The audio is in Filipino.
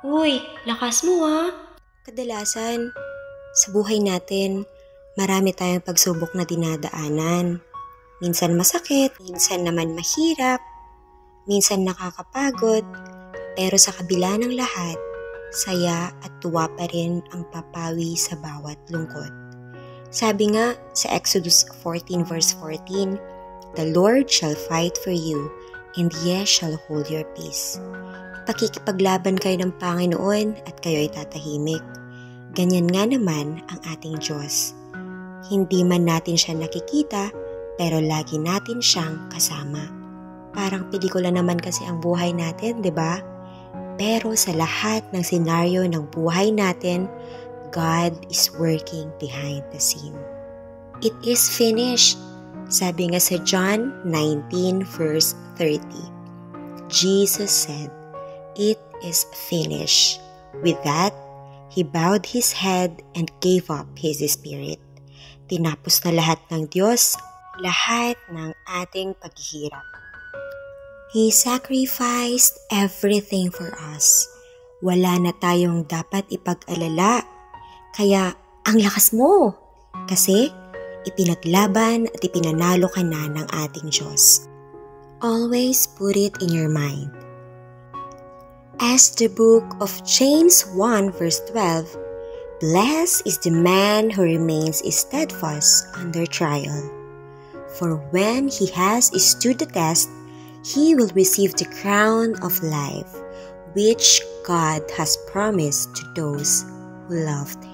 Uy, lakas mo ah. Kadalasan, sa buhay natin, marami tayong pagsubok na dinadaanan. Minsan masakit, minsan naman mahirap, minsan nakakapagod, pero sa kabila ng lahat, saya at tuwa pa rin ang papawi sa bawat lungkot. Sabi nga sa Exodus 14 verse 14, "The Lord shall fight for you, and ye shall hold your peace." Pakikipaglaban kayo ng Panginoon at kayo ay tatahimik. Ganyan nga naman ang ating Diyos. Hindi man natin siya nakikita, pero lagi natin siyang kasama. Parang pelikula naman kasi ang buhay natin, di ba? Pero sa lahat ng senaryo ng buhay natin, God is working behind the scene. It is finished. Sabi nga sa John 19 verse 30. Jesus said, "It is finished." With that, he bowed his head and gave up his spirit. Tinapos na lahat ng Diyos, lahat ng ating paghihirap. He sacrificed everything for us. Wala na tayong dapat ipag-alala. Kaya ang lakas mo. Kasi ipinaglaban at ipinanalo ka na ng ating Diyos. Always put it in your mind. As the book of James 1 verse 12, "Blessed is the man who remains steadfast under trial. For when he has stood the test, he will receive the crown of life, which God has promised to those who loved him."